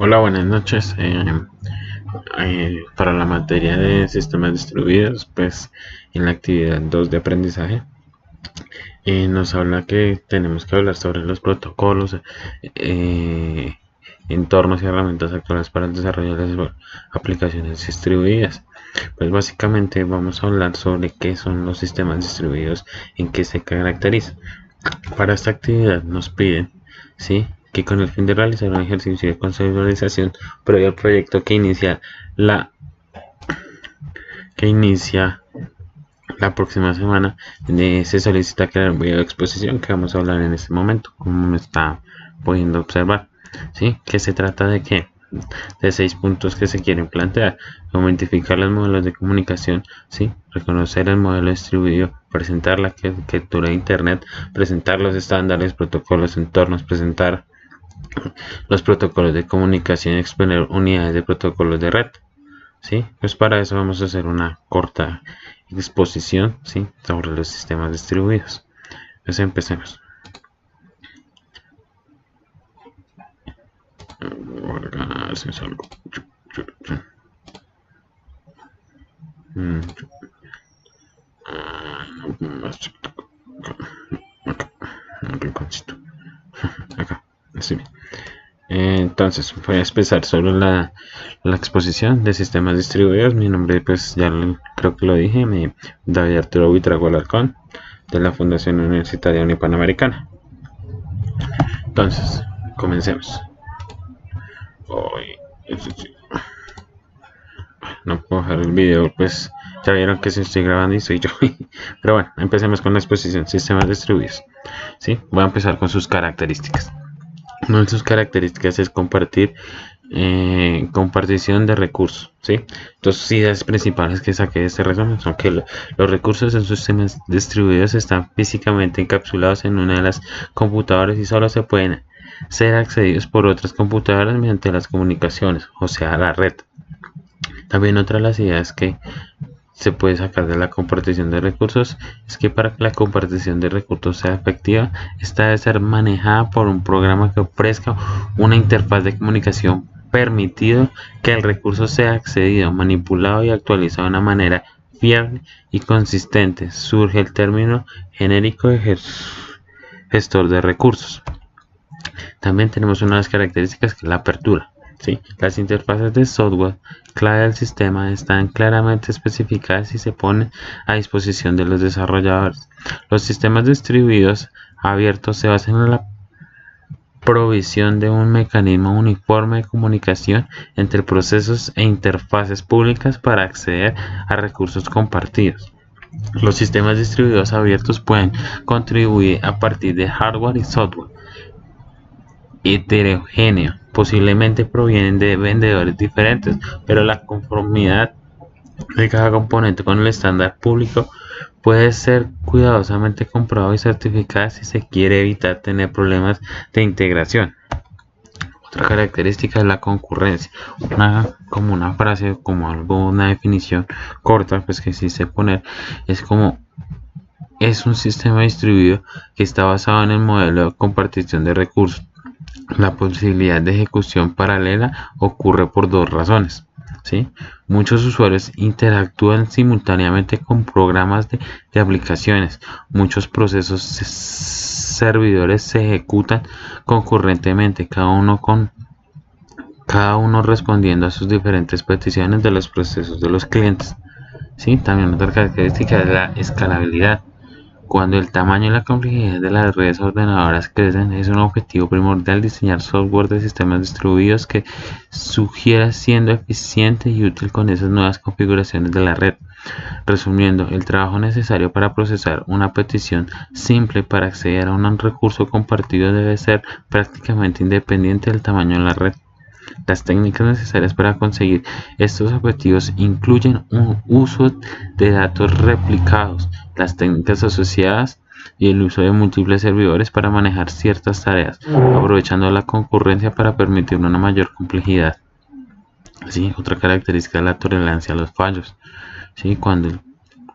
Hola, buenas noches. Para la materia de sistemas distribuidos, pues en la actividad 2 de aprendizaje, nos habla que tenemos que hablar sobre los protocolos, eh, entornos y herramientas actuales para el desarrollo de las aplicaciones distribuidas. Pues básicamente vamos a hablar sobre qué son los sistemas distribuidos, en qué se caracterizan. Para esta actividad nos piden, ¿sí?, que con el fin de realizar un ejercicio de conceptualización previo al proyecto la que inicia la próxima semana, se solicita crear un video de exposición que vamos a hablar en este momento, como me está pudiendo observar, ¿sí? Que se trata de que de 6 puntos que se quieren plantear: identificar los modelos de comunicación, ¿sí?, reconocer el modelo distribuido, presentar la arquitectura de Internet, presentar los estándares, protocolos, entornos, presentar los protocolos de comunicación y exponer unidades de protocolos de red. ¿Sí? Pues para eso vamos a hacer una corta exposición, ¿sí?, sobre los sistemas distribuidos. Entonces empecemos. Acá, así. Entonces voy a empezar sobre la exposición de sistemas distribuidos. Mi nombre, pues ya creo que lo dije, David Arturo Buitrago Alarcón, de la Fundación Universitaria Unipanamericana. Entonces, comencemos. No puedo dejar el video, pues ya vieron que si estoy grabando y soy yo. Pero bueno, empecemos con la exposición: sistemas distribuidos. ¿Sí? Voy a empezar con sus características. Una de sus características es compartición de recursos, ¿sí? Dos ideas principales que saqué de este resumen son que los recursos en sistemas distribuidos están físicamente encapsulados en una de las computadoras y solo se pueden ser accedidos por otras computadoras mediante las comunicaciones, o sea, la red. También otra de las ideas que se puede sacar de la compartición de recursos es que para que la compartición de recursos sea efectiva, esta debe ser manejada por un programa que ofrezca una interfaz de comunicación permitido que el recurso sea accedido, manipulado y actualizado de una manera fiable y consistente. Surge el término genérico de gestor de recursos. También tenemos una de las características que es la apertura. ¿Sí? Las interfaces de software clave del sistema están claramente especificadas y se ponen a disposición de los desarrolladores. Los sistemas distribuidos abiertos se basan en la provisión de un mecanismo uniforme de comunicación entre procesos e interfaces públicas para acceder a recursos compartidos. Los sistemas distribuidos abiertos pueden contribuir a partir de hardware y software heterogéneo, posiblemente provienen de vendedores diferentes, pero la conformidad de cada componente con el estándar público puede ser cuidadosamente comprobado y certificado si se quiere evitar tener problemas de integración. Otra característica es la concurrencia. Como una frase, como una definición corta, pues que sí sé poner, es como: es un sistema distribuido que está basado en el modelo de compartición de recursos. La posibilidad de ejecución paralela ocurre por dos razones, ¿sí? Muchos usuarios interactúan simultáneamente con programas de aplicaciones. Muchos procesos servidores se ejecutan concurrentemente, cada uno respondiendo a sus diferentes peticiones de los procesos de los clientes, ¿sí? También otra característica es la escalabilidad. Cuando el tamaño y la complejidad de las redes ordenadoras crecen, es un objetivo primordial diseñar software de sistemas distribuidos que sugiera siendo eficiente y útil con esas nuevas configuraciones de la red. Resumiendo, el trabajo necesario para procesar una petición simple para acceder a un recurso compartido debe ser prácticamente independiente del tamaño de la red. Las técnicas necesarias para conseguir estos objetivos incluyen un uso de datos replicados, las técnicas asociadas y el uso de múltiples servidores para manejar ciertas tareas, aprovechando la concurrencia para permitir una mayor complejidad. ¿Sí? Otra característica es la tolerancia a los fallos. ¿Sí? Cuando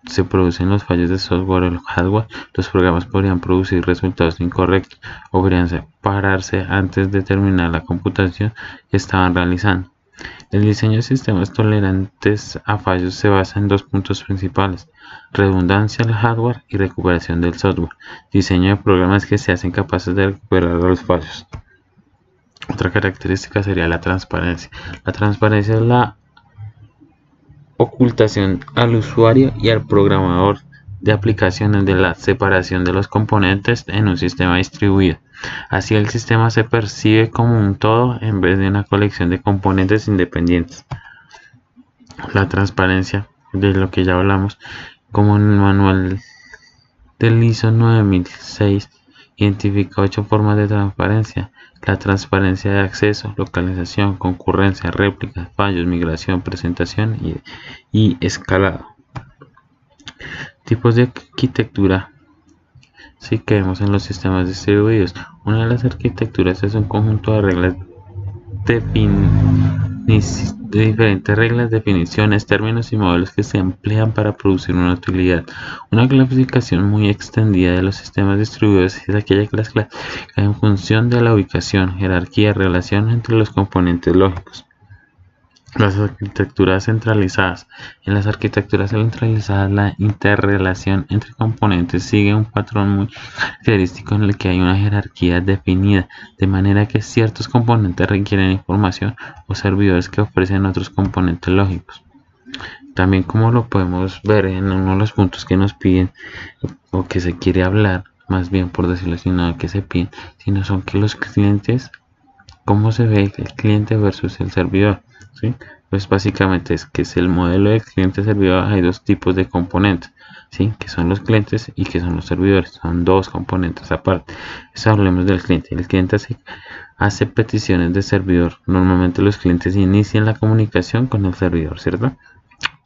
se producen los fallos de software o el hardware, los programas podrían producir resultados incorrectos o podrían pararse antes de terminar la computación que estaban realizando. El diseño de sistemas tolerantes a fallos se basa en dos puntos principales: redundancia del hardware y recuperación del software. Diseño de programas que se hacen capaces de recuperar los fallos. Otra característica sería la transparencia. La transparencia es la ocultación al usuario y al programador de aplicaciones de la separación de los componentes en un sistema distribuido. Así el sistema se percibe como un todo en vez de una colección de componentes independientes. La transparencia, de lo que ya hablamos, como en el manual del ISO 9006, identifica 8 formas de transparencia: la transparencia de acceso, localización, concurrencia, réplicas, fallos, migración, presentación y escalado. Tipos de arquitectura sí que vemos en los sistemas distribuidos. Una de las arquitecturas es un conjunto de reglas de diferentes reglas, definiciones, términos y modelos que se emplean para producir una utilidad. Una clasificación muy extendida de los sistemas distribuidos es aquella que las clasifica en función de la ubicación, jerarquía y relación entre los componentes lógicos. Las arquitecturas centralizadas. En las arquitecturas centralizadas, la interrelación entre componentes sigue un patrón muy característico en el que hay una jerarquía definida, de manera que ciertos componentes requieren información o servidores que ofrecen otros componentes lógicos. También, como lo podemos ver en uno de los puntos que nos piden o que se quiere hablar, más bien por decirlo así, no que se piden, sino son que los clientes, cómo se ve el cliente versus el servidor. ¿Sí? Pues básicamente es que es el modelo de cliente-servidor. Hay dos tipos de componentes, ¿sí? Que son los clientes y que son los servidores. Son dos componentes aparte. Eso hablemos del cliente. El cliente hace peticiones de servidor. Normalmente los clientes inician la comunicación con el servidor, ¿cierto?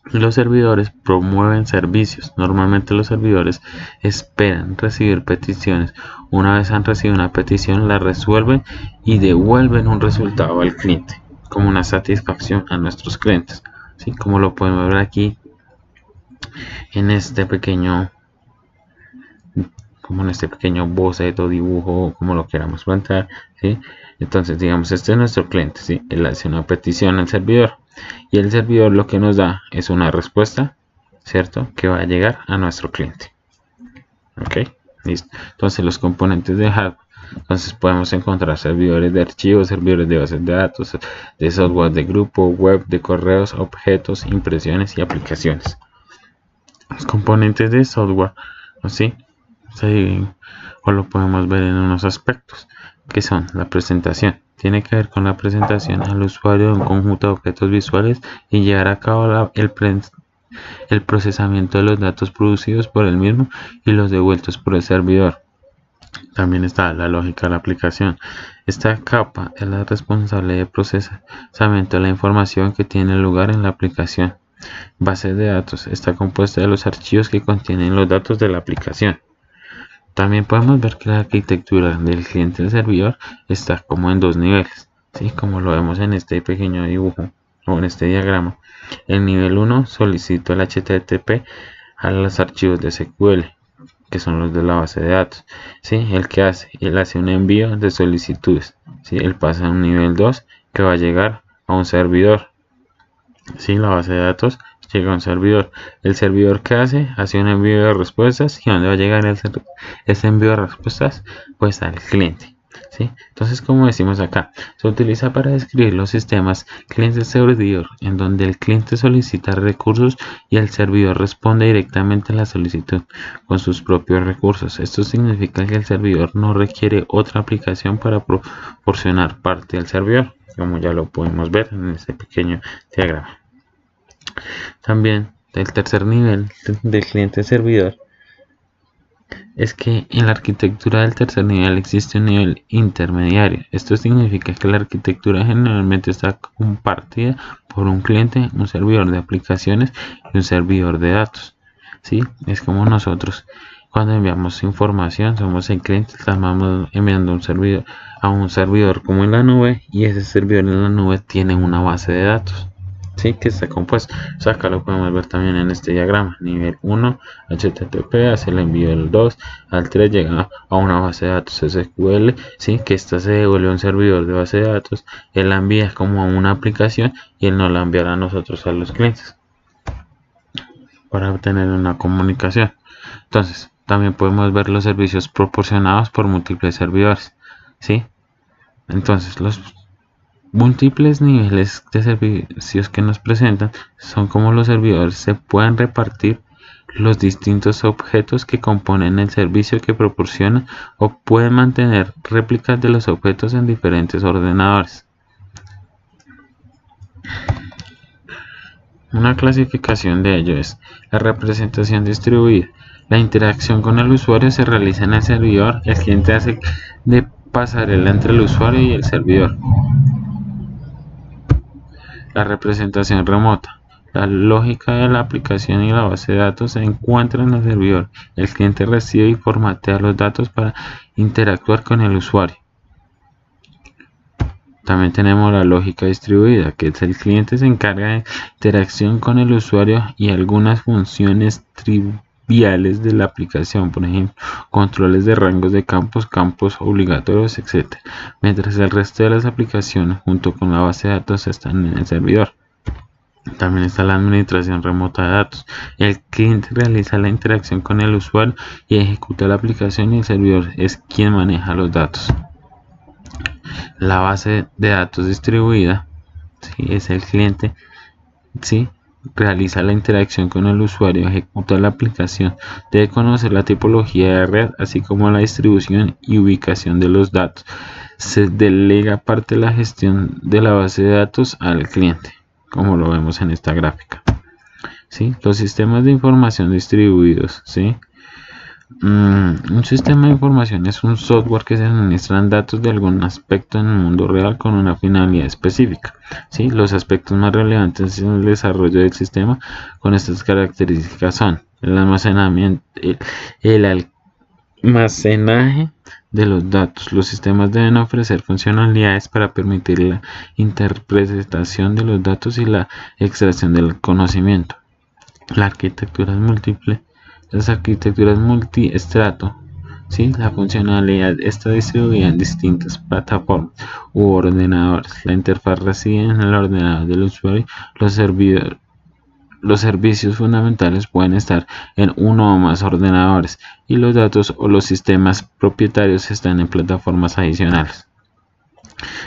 Los servidores promueven servicios. Normalmente los servidores esperan recibir peticiones. Una vez han recibido una petición, la resuelven y devuelven un resultado al cliente como una satisfacción a nuestros clientes, ¿sí? Como lo podemos ver aquí en este pequeño boceto, dibujo, como lo queramos plantear, ¿sí? Entonces, digamos, este es nuestro cliente, ¿sí? Él hace una petición al servidor y el servidor lo que nos da es una respuesta, ¿cierto? Que va a llegar a nuestro cliente. ¿Ok? Listo. Entonces, los componentes de hardware. Entonces podemos encontrar servidores de archivos, servidores de bases de datos, de software de grupo, web, de correos, objetos, impresiones y aplicaciones. Los componentes de software, así, o lo podemos ver en unos aspectos, que son la presentación. Tiene que ver con la presentación al usuario de un conjunto de objetos visuales y llevar a cabo el procesamiento de los datos producidos por el mismo y los devueltos por el servidor. También está la lógica de la aplicación. Esta capa es la responsable de procesamiento de la información que tiene lugar en la aplicación. Base de datos está compuesta de los archivos que contienen los datos de la aplicación. También podemos ver que la arquitectura del cliente del servidor está como en dos niveles, ¿sí? Como lo vemos en este pequeño dibujo o en este diagrama. El nivel 1 solicita el HTTP a los archivos de SQL, que son los de la base de datos, ¿sí? Él hace un envío de solicitudes, ¿sí? Él pasa a un nivel 2 que va a llegar a un servidor, ¿sí? La base de datos llega a un servidor. El servidor que hace un envío de respuestas. ¿Y dónde va a llegar ese envío de respuestas? Pues al cliente, ¿sí? Entonces, como decimos acá, se utiliza para describir los sistemas cliente-servidor, en donde el cliente solicita recursos y el servidor responde directamente a la solicitud con sus propios recursos. Esto significa que el servidor no requiere otra aplicación para proporcionar parte del servidor, como ya lo podemos ver en este pequeño diagrama. También el tercer nivel del cliente-servidor es que en la arquitectura del tercer nivel existe un nivel intermediario. Esto significa que la arquitectura generalmente está compartida por un cliente, un servidor de aplicaciones y un servidor de datos, ¿sí? Es como nosotros cuando enviamos información, somos el cliente, estamos enviando a un servidor como en la nube, y ese servidor en la nube tiene una base de datos, sí, que está compuesto. O sea, acá lo podemos ver también en este diagrama. Nivel 1, HTTP, hace el envío del 2, al 3 llega a una base de datos SQL, sí, que esta se devuelve a un servidor de base de datos, él la envía como a una aplicación y él nos la enviará a nosotros, a los clientes, para obtener una comunicación. Entonces, también podemos ver los servicios proporcionados por múltiples servidores, ¿sí? Entonces, los múltiples niveles de servicios que nos presentan son como los servidores se pueden repartir los distintos objetos que componen el servicio que proporciona o pueden mantener réplicas de los objetos en diferentes ordenadores. Una clasificación de ello es la representación distribuida. La interacción con el usuario se realiza en el servidor. El cliente hace de pasarela entre el usuario y el servidor. La representación remota. La lógica de la aplicación y la base de datos se encuentran en el servidor. El cliente recibe y formatea los datos para interactuar con el usuario. También tenemos la lógica distribuida, que es el cliente se encarga de interacción con el usuario y algunas funciones triviales de la aplicación, por ejemplo, controles de rangos de campos, campos obligatorios, etc. Mientras el resto de las aplicaciones, junto con la base de datos, están en el servidor. También está la administración remota de datos. El cliente realiza la interacción con el usuario y ejecuta la aplicación y el servidor es quien maneja los datos. La base de datos distribuida, ¿sí? Es el cliente, ¿sí? Realiza la interacción con el usuario, ejecuta la aplicación, debe conocer la tipología de red, así como la distribución y ubicación de los datos. Se delega parte de la gestión de la base de datos al cliente, como lo vemos en esta gráfica, ¿sí? Los sistemas de información distribuidos, ¿sí? Un sistema de información es un software que se administran datos de algún aspecto en el mundo real con una finalidad específica, ¿sí? Los aspectos más relevantes en el desarrollo del sistema con estas características son el almacenamiento, el almacenaje de los datos. Los sistemas deben ofrecer funcionalidades para permitir la interpretación de los datos y la extracción del conocimiento. La arquitectura es múltiple. Las arquitecturas multiestrato, ¿sí? La funcionalidad está distribuida en distintas plataformas u ordenadores. La interfaz reside en el ordenador del usuario. Los servicios fundamentales pueden estar en uno o más ordenadores y los datos o los sistemas propietarios están en plataformas adicionales.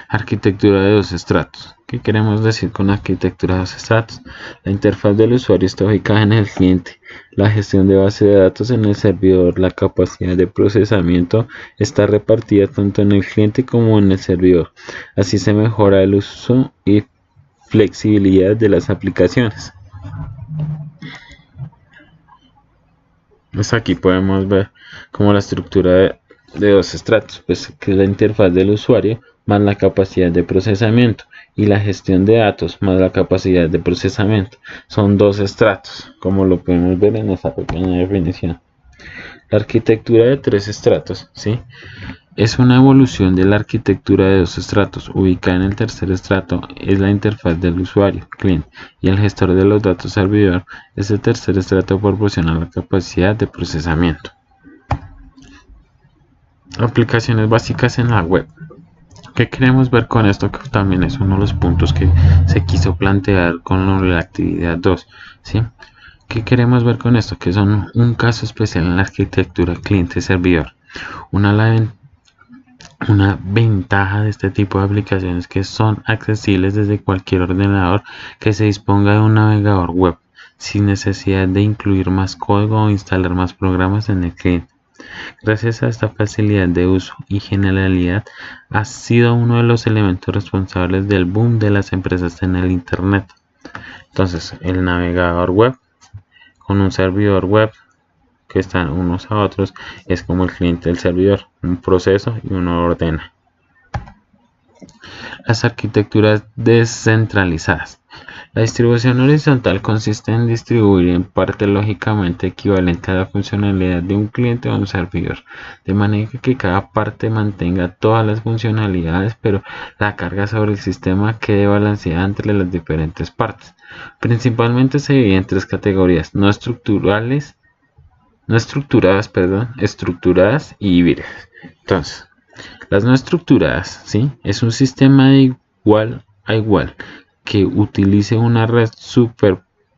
Arquitectura de dos estratos. ¿Qué queremos decir con arquitectura de dos estratos? La interfaz del usuario está ubicada en el cliente. La gestión de base de datos en el servidor. La capacidad de procesamiento está repartida tanto en el cliente como en el servidor. Así se mejora el uso y flexibilidad de las aplicaciones. Pues aquí podemos ver como la estructura de dos estratos, pues que es la interfaz del usuario más la capacidad de procesamiento y la gestión de datos más la capacidad de procesamiento. Son dos estratos, como lo podemos ver en esta pequeña definición. La arquitectura de tres estratos, ¿sí? Es una evolución de la arquitectura de dos estratos. Ubicada en el tercer estrato es la interfaz del usuario, cliente, y el gestor de los datos servidor. Este tercer estrato proporciona la capacidad de procesamiento. Aplicaciones básicas en la web. ¿Qué queremos ver con esto? Que también es uno de los puntos que se quiso plantear con la actividad 2, ¿sí? ¿Qué queremos ver con esto? Que son un caso especial en la arquitectura cliente-servidor. Una ventaja de este tipo de aplicaciones que son accesibles desde cualquier ordenador que se disponga de un navegador web, sin necesidad de incluir más código o instalar más programas en el cliente. Gracias a esta facilidad de uso y generalidad, ha sido uno de los elementos responsables del boom de las empresas en el Internet. Entonces, el navegador web con un servidor web que están unos a otros es como el cliente del servidor, un proceso y uno ordena. Las arquitecturas descentralizadas. La distribución horizontal consiste en distribuir en parte lógicamente equivalente a la funcionalidad de un cliente o un servidor, de manera que cada parte mantenga todas las funcionalidades, pero la carga sobre el sistema quede balanceada entre las diferentes partes. Principalmente se divide en tres categorías: no estructuradas, estructuradas y híbridas. Entonces, las no estructuradas, ¿sí?, es un sistema de igual a igual que utilice una red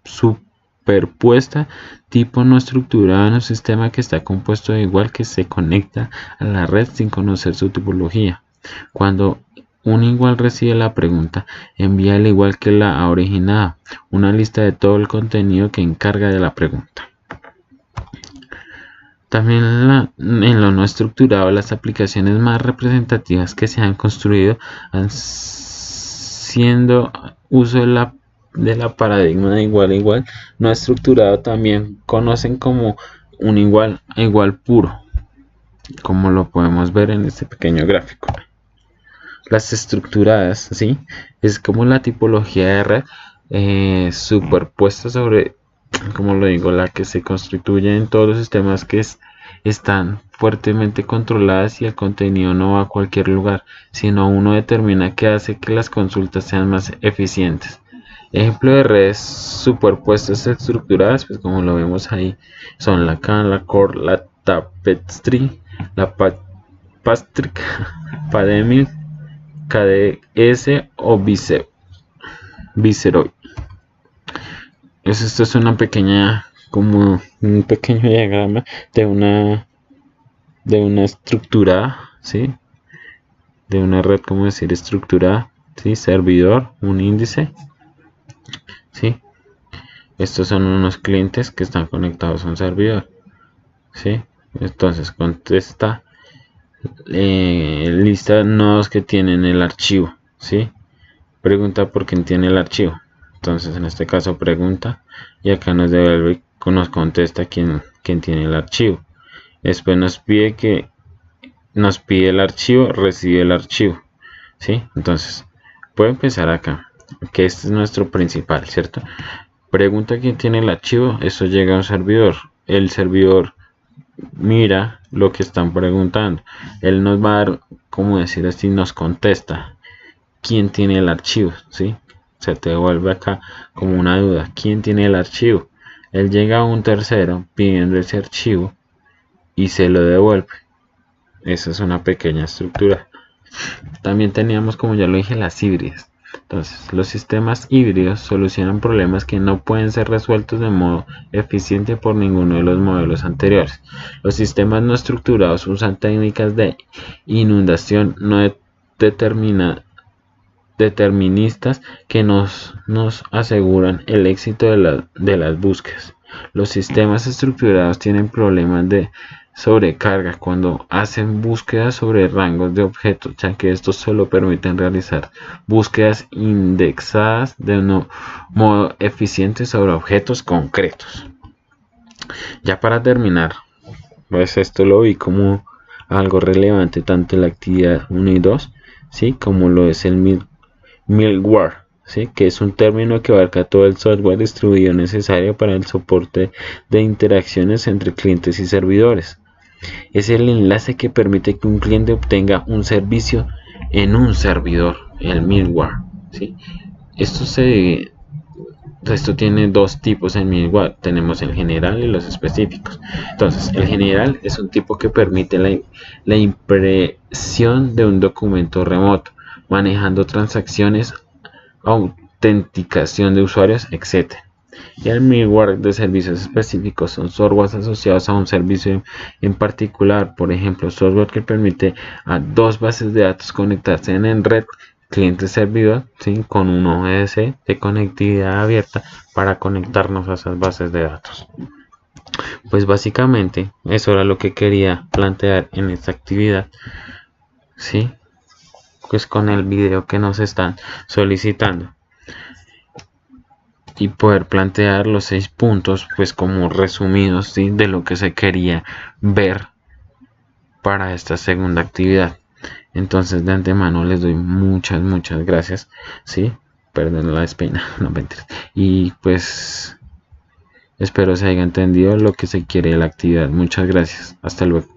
superpuesta tipo no estructurada en un sistema que está compuesto de igual que se conecta a la red sin conocer su topología. Cuando un igual recibe la pregunta, envía al igual que la ha originado una lista de todo el contenido que encarga de la pregunta. También en lo no estructurado, las aplicaciones más representativas que se han construido han siendo uso de la paradigma de igual a igual no estructurado, también conocen como un igual a igual puro, como lo podemos ver en este pequeño gráfico. Las estructuradas, ¿sí?, es como la tipología de red superpuesta sobre, como lo digo, la que se constituye en todos los sistemas que están fuertemente controladas y el contenido no va a cualquier lugar, sino uno determina qué hace que las consultas sean más eficientes. Ejemplo de redes superpuestas estructuradas, pues como lo vemos ahí, son la CAN, la Core, la Tapestry, la Pastrick, Pademil, KDS o Viceroy. Esto es una pequeña, como un pequeño diagrama de una estructura, ¿sí?, de una red, como decir, estructurada, ¿sí?, servidor, un índice, ¿sí? Estos son unos clientes que están conectados a un servidor, ¿sí? Entonces contesta lista de nodos que tienen el archivo, ¿sí? Pregunta por quién tiene el archivo. Entonces en este caso pregunta y acá nos devuelve, nos contesta quién tiene el archivo. Después nos pide el archivo, recibe el archivo, ¿sí? Entonces puedo empezar acá, que este es nuestro principal, ¿cierto? Pregunta quién tiene el archivo, eso llega a un servidor. El servidor mira lo que están preguntando, él nos va a dar, como decir así, nos contesta quién tiene el archivo, ¿sí? Se te devuelve acá como una duda, ¿quién tiene el archivo? Él llega a un tercero pidiendo ese archivo y se lo devuelve. Esa es una pequeña estructura. También teníamos, como ya lo dije, las híbridas. Entonces, los sistemas híbridos solucionan problemas que no pueden ser resueltos de modo eficiente por ninguno de los modelos anteriores. Los sistemas no estructurados usan técnicas de inundación no deterministas que nos aseguran el éxito de las búsquedas. Los sistemas estructurados tienen problemas de sobrecarga cuando hacen búsquedas sobre rangos de objetos, ya que estos solo permiten realizar búsquedas indexadas de un modo eficiente sobre objetos concretos. Ya para terminar, pues esto lo vi como algo relevante tanto en la actividad 1 y 2, ¿sí?, como lo es el middleware, ¿sí?, que es un término que abarca todo el software distribuido necesario para el soporte de interacciones entre clientes y servidores. Es el enlace que permite que un cliente obtenga un servicio en un servidor, el middleware, ¿sí? Esto tiene dos tipos en middleware, tenemos el general y los específicos. Entonces, el general es un tipo que permite la impresión de un documento remoto, manejando transacciones, autenticación de usuarios, etc. Y el middleware de servicios específicos son softwares asociados a un servicio en particular, por ejemplo, software que permite a dos bases de datos conectarse en red cliente-servidor, ¿sí?, con un OS de conectividad abierta para conectarnos a esas bases de datos. Pues básicamente eso era lo que quería plantear en esta actividad, ¿sí?, pues con el video que nos están solicitando, y poder plantear los 6 puntos pues como resumidos, ¿sí?, de lo que se quería ver para esta segunda actividad. Entonces de antemano les doy muchas gracias, ¿sí?, perdón la espina, no mentiras. Y pues espero se haya entendido lo que se quiere de la actividad. Muchas gracias, hasta luego.